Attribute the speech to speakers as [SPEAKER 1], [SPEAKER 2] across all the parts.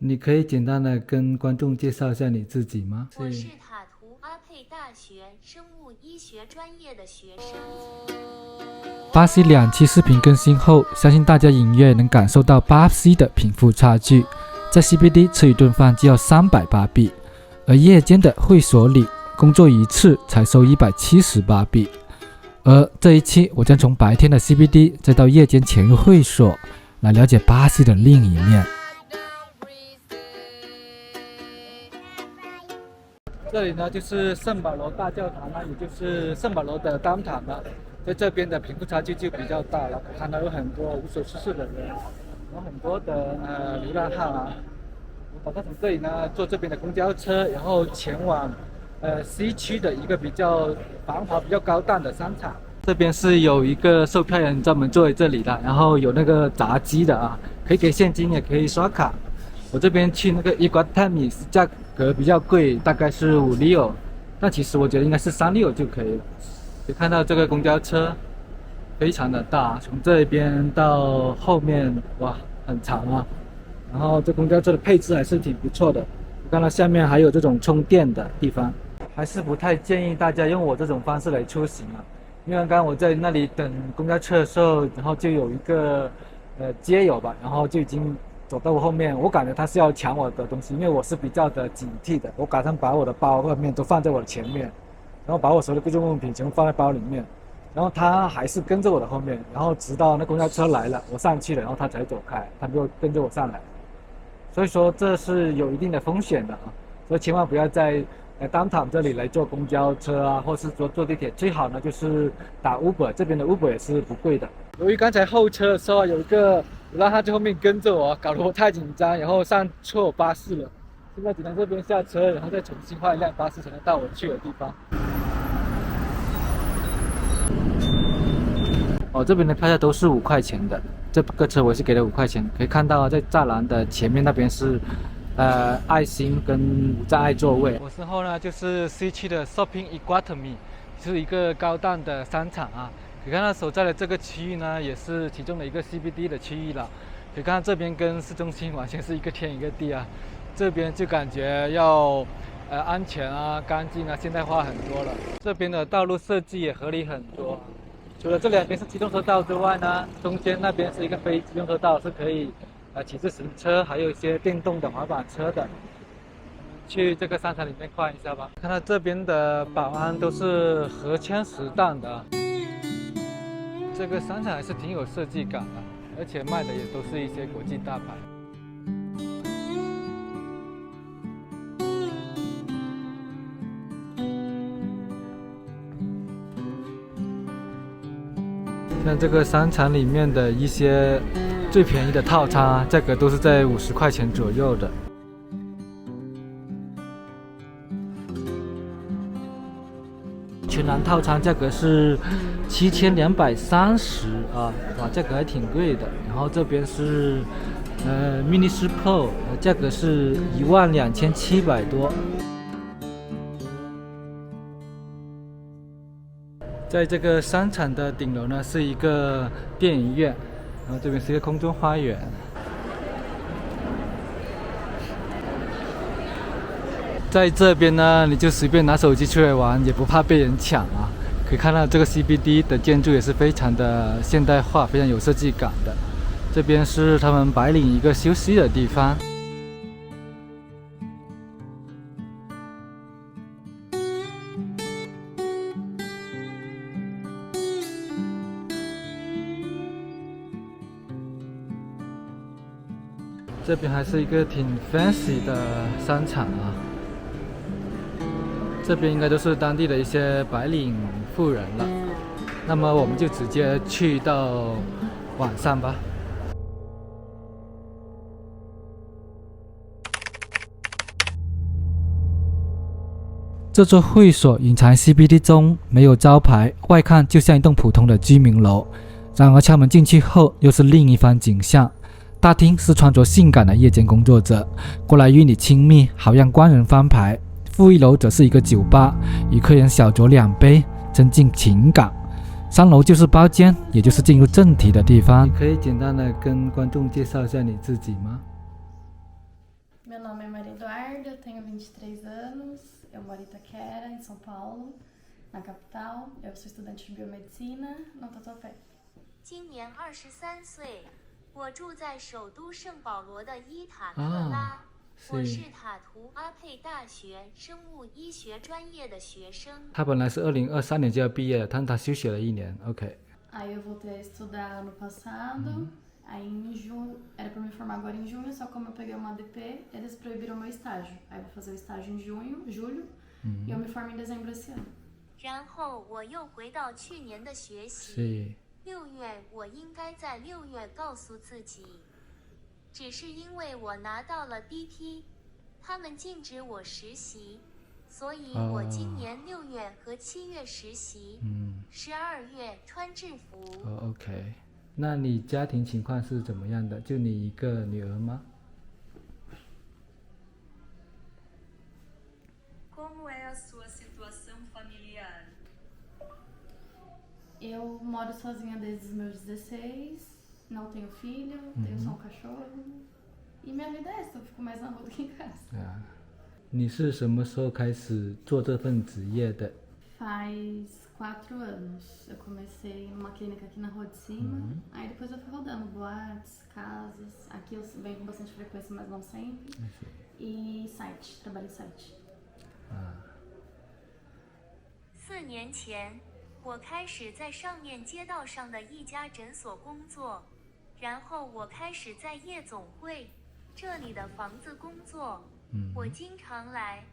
[SPEAKER 1] 你可以简单的跟观众介绍一下你自己吗？
[SPEAKER 2] 我是塔图阿佩大学生物医学专业的学生。
[SPEAKER 1] 巴西2期视频更新后，相信大家隐约能感受到巴西的贫富差距。在 CBD 吃一顿饭就要300巴币，而夜间的会所里工作一次才收170巴币。而这一期我将从白天的 CBD 再到夜间潜入会所，来了解巴西的另一面。这里呢就是圣保罗大教堂呢，也就是圣保罗的当堂了。在这边的贫富差距就比较大了，看到有很多无所事事的人，有很多的流浪汉啊。我打算从这里呢坐这边的公交车，然后前往西区的一个比较繁华、比较高档的商场。这边是有一个售票员专门坐在这里的，然后有那个闸机的啊，可以给现金也可以刷卡。我这边去那个Iguatemi价格比较贵，大概是5利欧，但其实我觉得应该是3利欧就可以了。可以看到这个公交车非常的大，从这边到后面哇很长啊。然后这公交车的配置还是挺不错的，我看到下面还有这种充电的地方。还是不太建议大家用我这种方式来出行啊，因为刚刚我在那里等公交车的时候，然后就有一个街友吧，然后就已经走到我后面，我感觉他是要抢我的东西，因为我是比较的警惕的，我打算把我的包外面都放在我的前面，然后把我所有的贵重物品全部放在包里面，然后他还是跟着我的后面，然后直到那公交车来了，我上去了，然后他才走开，他就跟着我上来，所以说这是有一定的风险的啊，所以千万不要在downtown这里来坐公交车啊，或是坐地铁，最好呢就是打 Uber， 这边的 Uber 也是不贵的。由于刚才候车的时候有一个流浪汉在后面跟着我，搞得我太紧张，然后上错巴士了。现在只能这边下车，然后再重新换一辆巴士才能到我去的地方。这边的票价都是5块钱的，这个车我是给了5块钱。可以看到在栅栏的前面那边是爱心跟无障碍座位。我身后呢就是西区的 Shopping Iguatemi， 是一个高档的商场啊。可以看到所在的这个区域呢，也是其中的一个 CBD 的区域了。可以看到这边跟市中心完全是一个天一个地啊，这边就感觉要安全啊、干净啊、现代化很多了。这边的道路设计也合理很多。除了这两边是机动车道之外呢，中间那边是一个非机动车道，是可以骑自行车，还有一些电动的滑板车的。去这个商场里面逛一下吧。看到这边的保安都是荷枪实弹的，这个商场还是挺有设计感的，而且卖的也都是一些国际大牌。像这个商场里面的一些最便宜的套餐啊，价格都是在50块钱左右的。全蓝套餐价格是7230啊，哇，价格还挺贵的。然后这边是mini Pro， 价格是12700多。在这个商场的顶楼呢，是一个电影院，然后这边是一个空中花园。在这边呢，你就随便拿手机出来玩，也不怕被人抢啊。可以看到这个 CBD 的建筑也是非常的现代化，非常有设计感的。这边是他们白领一个休息的地方。这边还是一个挺 fancy 的商场啊，这边应该都是当地的一些白领富人了。那么我们就直接去到晚上吧。这座会所隐藏 CBD 中，没有招牌，外看就像一栋普通的居民楼。然而敲门进去后，又是另一番景象。大厅是穿着性感的夜间工作者，过来与你亲密，好让官人翻牌。负1楼则是一个酒吧，与客人小酌2杯，增进情感。3楼就是包间，也就是进入正题的地方。你可以简单的跟观众介绍一下你自己吗？
[SPEAKER 3] Meu nome é Maria Eduarda, eu tenho 23 anos, eu moro em Itaquera, em São Paulo, na capital. Eu sou estudante de biomedicina no Tatuapé.
[SPEAKER 2] 今年23岁，我住在首都圣保罗的伊塔克拉。我是塔图阿佩大学生物医学专业的学生。
[SPEAKER 1] 他本来是2023年就要毕业，但他休息了1年。OK。
[SPEAKER 3] Aí eu voltei a estudar ano passado. Aí em junho, era pra me formar agora em junho, só como eu peguei uma ADP, eles proibiram meu estágio. Aí eu vou fazer o estágio em julho, e eu me formo em dezembro esse ano.
[SPEAKER 2] 然后我又回到去年的学习。
[SPEAKER 1] 是。
[SPEAKER 2] 6月我应该在6月告诉自己，只是因为我拿到了 DP， 他们禁止我实习，所以我今年6月和7月实习，12月穿制服。
[SPEAKER 1] OK。那你家庭情况是怎么样的？就你一个女儿吗？
[SPEAKER 4] Como é a sua situação familiar?
[SPEAKER 3] Eu moro sozinha desde os meus 16, não tenho filho, tenho só um cachorro. E minha vida é essa, eu fico mais na rua do que em casa.
[SPEAKER 1] 你是什么时候开始做这份职业的？
[SPEAKER 3] Faz 4 anos. Eu comecei numa clínica aqui na rua de cima, aí depois eu fui rodando boates, casas. Aqui eu venho com bastante frequência, mas não sempre. E site, trabalho em site.
[SPEAKER 2] 4年前，我开始在上面街道上的一家诊所工作，然后我开始在夜总会这里的房子工作。我经常来，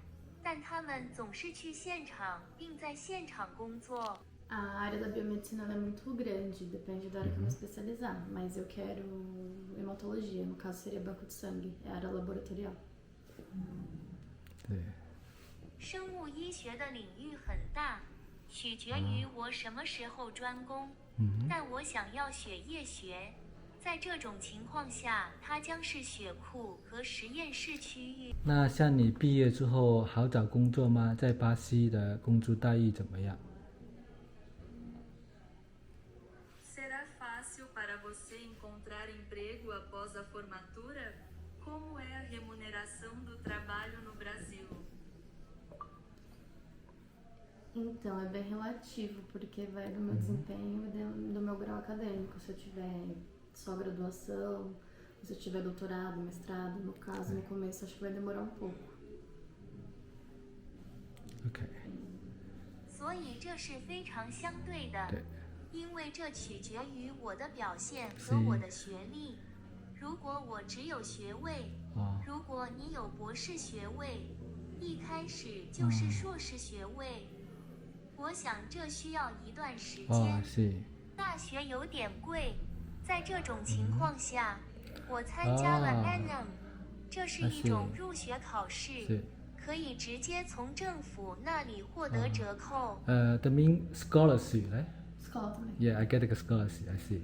[SPEAKER 2] 但他们总是去现场，并在现场工作。
[SPEAKER 3] A área da biomedicina ela é muito grande, depende da área que eu me especializar. Mas eu quero hematologia, no caso seria banco de sangue, é a área laboratorial.
[SPEAKER 1] 对。
[SPEAKER 2] 生物医学的领域很大，取决于我什么时候专攻。但我想要血液学，在这种情况下，它将是血库和实验室区域。
[SPEAKER 1] 那像你毕业之后好找工作吗？在巴西的工资待遇怎么样？
[SPEAKER 4] Será fácil para você encontrar emprego após a formatura? Como é a remuneração do trabalho no Brasil?
[SPEAKER 3] Então, é bem relativo, porque vai do meu desempenho e do meu grau acadêmico. Se eu tiver só graduação, se eu tiver doutorado, mestrado, no caso, no começo, acho que vai demorar um pouco.
[SPEAKER 1] OK。
[SPEAKER 2] 所以这是非常相对的，因为这取决于我的表现和我的学历。如果我只有学位，如果你有博士学位，一开始就是硕士学位。 我想这需要一段时间。大学有点贵，在这种情况下，我参加了 ANM，这是一种入学考试，可以直接从政府那里获得折扣。
[SPEAKER 1] também scholarship, né?
[SPEAKER 3] Escola também.
[SPEAKER 1] Yeah, I get a scholarship, I see.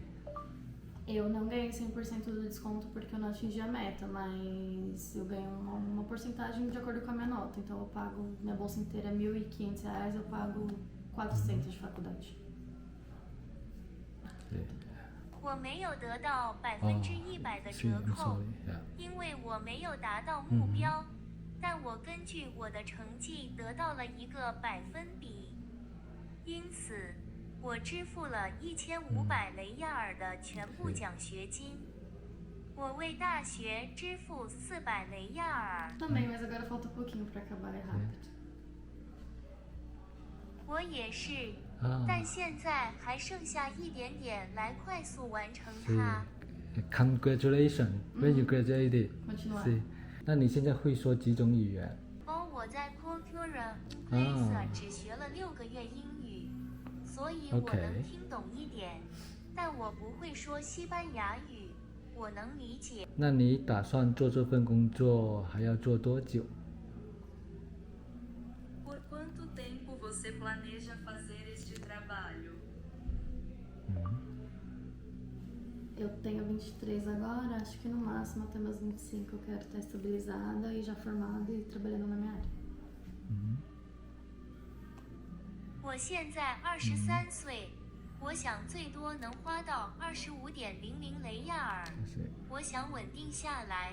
[SPEAKER 3] Eu não ganhei 100% do desconto porque eu não atingi a meta, mas eu ganho uma porcentagem de acordo com a minha nota. Então eu pago, minha bolsa inteira é R$1.500, eu pago 400 de faculdade.
[SPEAKER 2] 我没有得到100%的折扣，因为我没有达到目标，但我根据我的成绩得到了一个百分比，因此。 我支付了1500雷亚尔的全部奖学金。我为大学支付400雷亚尔。
[SPEAKER 3] Também, mas agora falta pouquinho para acabar, é rápido.
[SPEAKER 2] 我也是，但现在还剩下一点点来快速完成它。
[SPEAKER 1] Congratulations when you graduated.
[SPEAKER 3] Continuar.
[SPEAKER 1] 那你现在会说几种语言？
[SPEAKER 2] 我在 Cultura Inglesa 只学了6个月英语。 所以我能听懂一点，但我不会说西班牙语。我能理解。
[SPEAKER 1] 那你打算做这份工作还要做多久？
[SPEAKER 4] Por quanto tempo você planeja fazer este trabalho?
[SPEAKER 3] Eu tenho 23 agora, acho que no máximo até meus 25 eu quero estar estabilizada e já formada e trabalhando na minha área.
[SPEAKER 2] 我现在23岁，我想最多能花到25.00雷亚尔。我想稳定下来，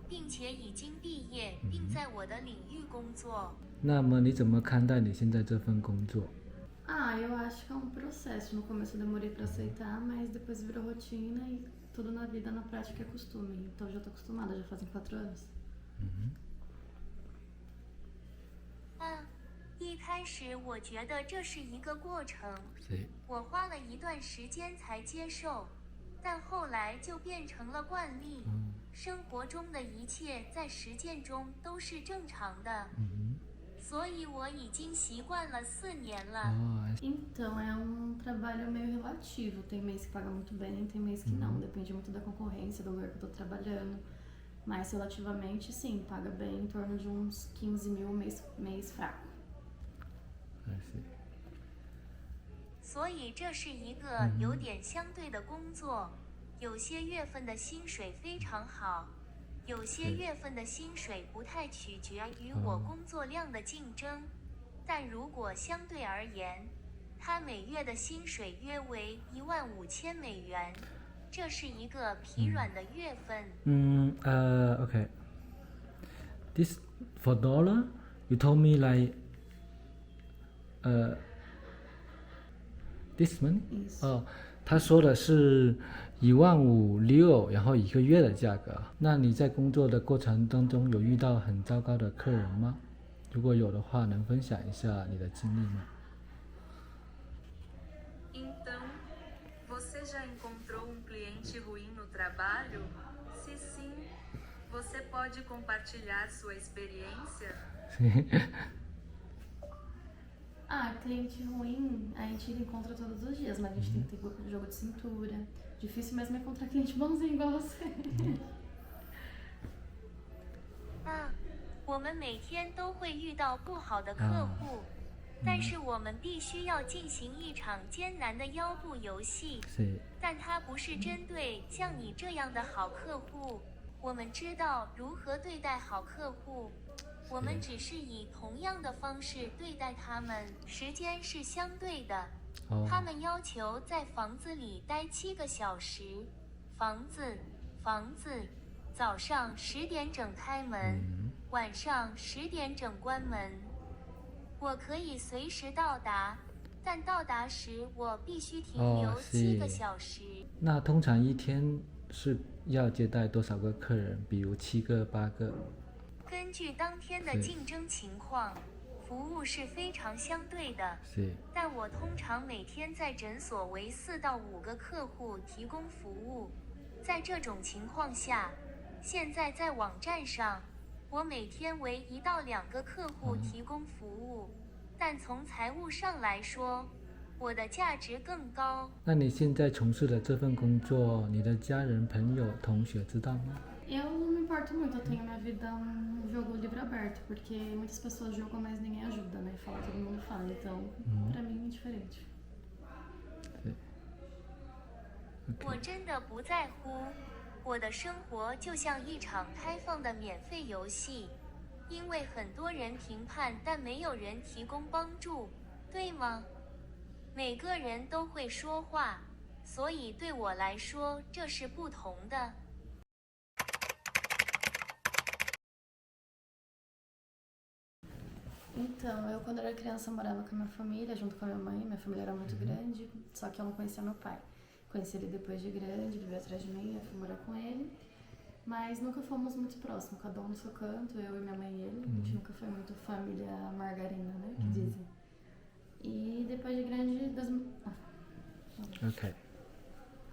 [SPEAKER 2] 并且已经毕业，并在我的领域工作。
[SPEAKER 1] 那么你怎么看待你现在这份工作？
[SPEAKER 3] Eu acho que é um processo. No começo eu demorei pra aceitar, mas depois virou rotina e tudo na vida, na prática, é costume. Então eu já tô acostumada, já fazem 4 anos.
[SPEAKER 2] 一开始我觉得这是一个过程，我花了一段时间才接受，但后来就变成了惯例。生活中的一切在实践中都是正常的，所以我已经习惯了4年了。
[SPEAKER 3] Então é um trabalho meio relativo. Tem mês que paga muito bem, tem mês que não. Depende muito da concorrência, do lugar que eu tô trabalhando. Mas relativamente, sim, paga bem em torno de uns 15 mil mês fraco.
[SPEAKER 2] 所以这是一个有点相对的工作，有些月份的薪水非常好，有些月份的薪水不太取决于我工作量的竞争，但如果相对而言，他每月的薪水约为15000美元，这是一个疲软的月份。
[SPEAKER 1] Okay. This for dollar, you told me like this money? 他说的是15000然后1个月的价格。那你在工作的过程当中有遇到很糟糕的客人吗？如果有的话，能分享一下你的经历吗？
[SPEAKER 4] Então, você já encontrou um cliente ruim no trabalho? Se sim, você pode compartilhar sua experiência?
[SPEAKER 3] Cliente ruim a gente encontra todos os dias, mas a gente tem que ter jogo de cintura. Difícil mesmo é encontrar cliente bonzinho igual você.
[SPEAKER 2] 我们每天都会遇到不好的客户，但是我们必须要进行一场艰难的腰部游戏。但它不是针对像你这样的好客户，我们知道如何对待好客户。我们只是以同样的方式对待他们，时间是相对的。他们要求在房子里待7个小时，房子，早上10点整开门，晚上10点整关门。我可以随时到达，但到达时我必须停留7个小时。
[SPEAKER 1] 那通常一天是要接待多少个客人？比如7个、8个？
[SPEAKER 2] 根据当天的竞争情况，服务是非常相对的。但我通常每天在诊所为4到5个客户提供服务。在这种情况下，现在在网站上，我每天为1到2个客户提供服务。但从财务上来说，我的价值更高。
[SPEAKER 1] 那你现在从事的这份工作，你的家人、朋友、同学知道吗？
[SPEAKER 3] Eu não me importo muito, eu tenho minha vida um jogo livre aberto, porque muitas pessoas jogam, mas ninguém ajuda, né? Fala, todo mundo fala, então pra mim é indiferente.
[SPEAKER 2] 我真的不在乎，我的生活就像一场开放的免费游戏，因为很多人评判，但没有人提供帮助，对吗？每个人都会说话，所以对我来说这是不同的。
[SPEAKER 3] Então, eu quando era criança morava com a minha família, junto com a minha família era muito grande, só que eu não conhecia meu pai. Conheci ele depois de grande, viveu atrás de mim, eu fui morar com ele, mas nunca fomos muito próximos, cada um no seu canto, eu e minha mãe e ele, a gente nunca foi muito família margarina, né, que dizem. E depois de grande...
[SPEAKER 1] OK。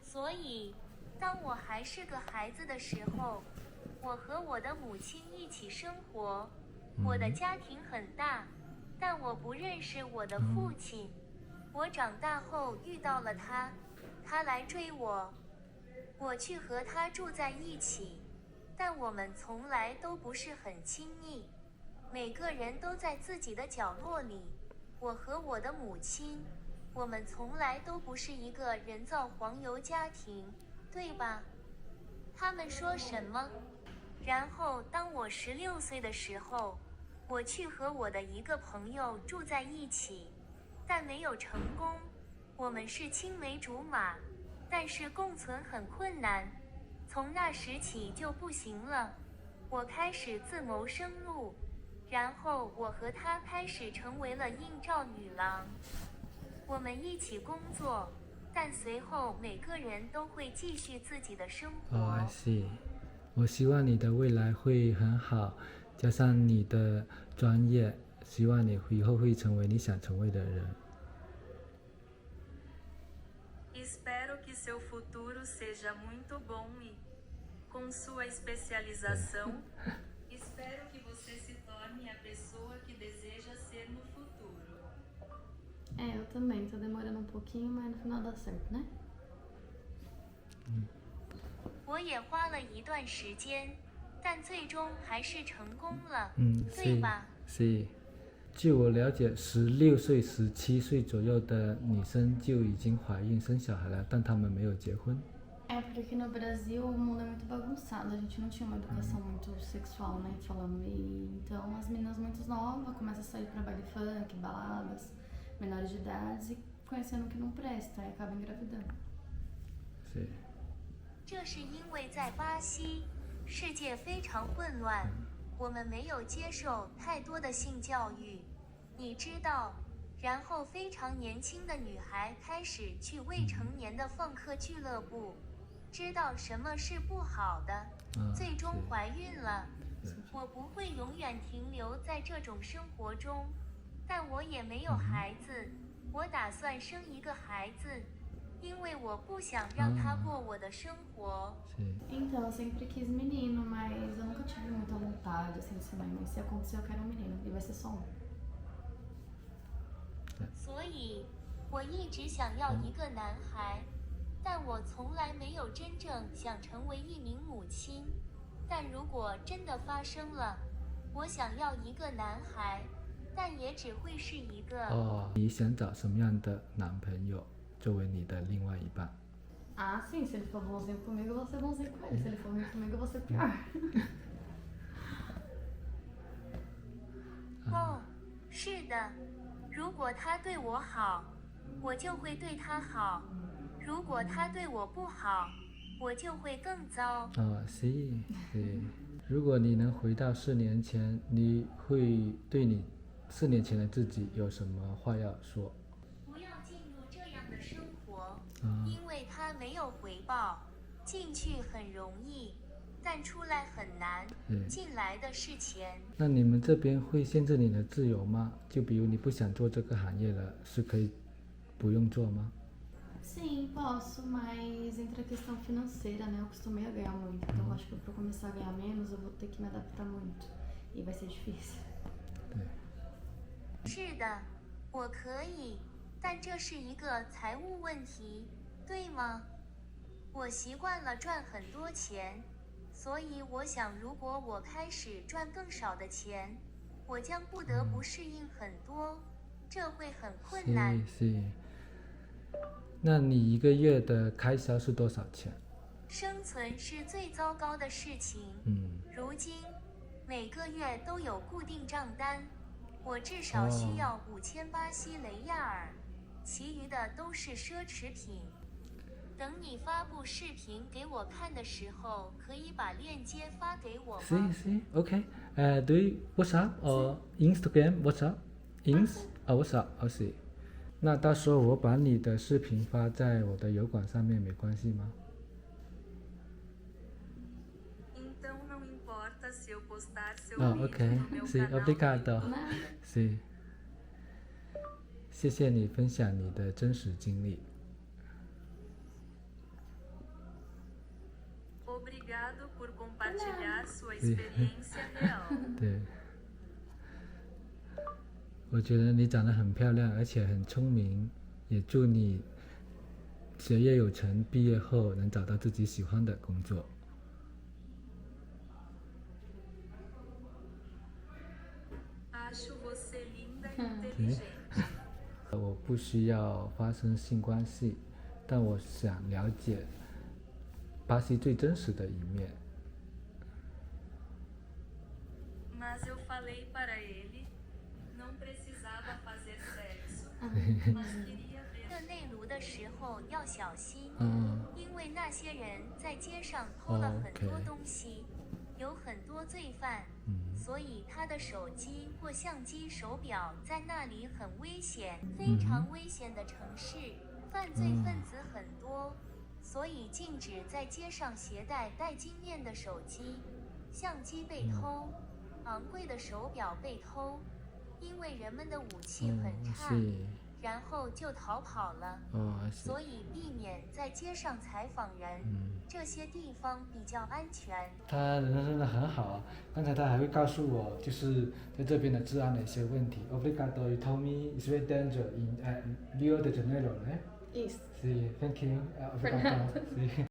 [SPEAKER 2] 所以，当我还是个孩子的时候，我和我的母亲一起生活。 我的家庭很大，但我不认识我的父亲。我长大后遇到了他，他来追我，我去和他住在一起，但我们从来都不是很亲密，每个人都在自己的角落里。我和我的母亲，我们从来都不是一个人造黄油家庭，对吧？他们说什么？ 然后，当我16岁的时候，我去和我的一个朋友住在一起，但没有成功。我们是青梅竹马，但是共存很困难。从那时起就不行了。我开始自谋生路，然后我和他开始成为了映照女郎。我们一起工作，但随后每个人都会继续自己的生活。
[SPEAKER 1] I see。我希望你的未来会很好，加上你的专业，希望你以后会成为你想成为的人。
[SPEAKER 4] Espero que seu futuro seja muito bom e, com sua especialização, espero que você se torne a pessoa que deseja ser no futuro.
[SPEAKER 3] Eu também, tô demorando um pouquinho, mas no final dá certo, né?
[SPEAKER 2] 我也花了一段时间，但最终还是成功了，对吧？
[SPEAKER 1] 是。据我了解，16岁、17岁左右的女生就已经怀孕生小孩了，但她们没有结婚。
[SPEAKER 3] É porque aqui no Brasil o mundo é muito bagunçado, a gente não tinha uma educação muito sexual, né, falando. E então as meninas muito novas começam a sair pra baile funk, baladas, menores de idade e conhecendo o que não presta e acabam engravidando.
[SPEAKER 1] 是。
[SPEAKER 2] 这是因为在巴西，世界非常混乱，我们没有接受太多的性教育，你知道。然后非常年轻的女孩开始去未成年的放客俱乐部，知道什么是不好的，最终怀孕了。我不会永远停留在这种生活中，但我也没有孩子，我打算生一个孩子。因为我不想让他过我的生活。
[SPEAKER 3] Então, eu sempre quis menino, mas eu nunca tive muita vontade assim de ser mãe. Mas se acontecer, eu quero um menino e vai ser só um.
[SPEAKER 2] 所以，我一直想要一个男孩，但我从来没有真正想成为一名母亲。但如果真的发生了，我想要一个男孩，但也只会是一个。哦，你想找什么样的男朋友？作为你的另外一半。
[SPEAKER 3] Ah, sim, se ele for bonzinho comigo, eu vou ser bonzinho com ele. Se ele for ruim comigo, eu vou ser pior.
[SPEAKER 2] 哦，是的，如果他对我好，我就会对他好；如果他对我不好，我就会更糟。是。如果你能回到4年前，你会对你4年前的自己有什么话要说？因为它没有回报，进去很容易，但出来很难。进来的是钱。那你们这边会限制你的自由吗？就比如你不想做这个行业了，是可以不用做吗？
[SPEAKER 3] Sim, posso, mas entra a questão financeira, né? Eu acostumei a ganhar muito, então acho que para começar a ganhar menos eu vou ter que me adaptar muito e vai ser difícil.
[SPEAKER 2] 是的，我可以。但这是一个财务问题，对吗？我习惯了赚很多钱，所以我想如果我开始赚更少的钱，我将不得不适应很多，这会很困难。是。那你一个月的开销是多少钱？生存是最糟糕的事情。如今每个月都有固定账单，我至少需要5000巴西雷亚尔。其余的都是奢侈品。等你发布视频给我看的时候，可以把链接发给我吗？是 OK。Do you WhatsApp or Instagram WhatsApp? WhatsApp， 我是。那到时候我把你的视频发在我的油管上面，没关系吗？
[SPEAKER 4] Então não importa se eu postar seu
[SPEAKER 2] vídeo
[SPEAKER 4] no meu canal.
[SPEAKER 2] Obrigado。是。谢谢你分享你的真实经历。
[SPEAKER 4] Obrigado por compartilhar sua experiência real.
[SPEAKER 2] 对，我觉得你长得很漂亮，而且很聪明，也祝你学业有成，毕业后能找到自己喜欢的工作。
[SPEAKER 4] Acho você linda e inteligente.
[SPEAKER 2] 我不需要发生性关系，但我想了解巴西最真实的一面。
[SPEAKER 4] Mas eu falei para ele, não precisava fazer sexo, mas queria ver.
[SPEAKER 2] 热内卢的时候要小心，因为那些人在街上偷了很多东西，有很多罪犯，所以他的手机或相机、手表在那里很危险，非常危险的城市，犯罪分子很多，所以禁止在街上携带带镜面的手机、相机被偷，昂贵的手表被偷，因为人们的武器很差，然后就逃跑了。所以避免在街上采访人，这些地方比较安全。
[SPEAKER 1] 他人真的很好啊，刚才他还会告诉我，就是在这边的治安的一些问题。Obrigado, you told me it's very dangerous in Rio de Janeiro, né?
[SPEAKER 3] Isso.
[SPEAKER 1] Sim, thank you. Obrigado. Sim.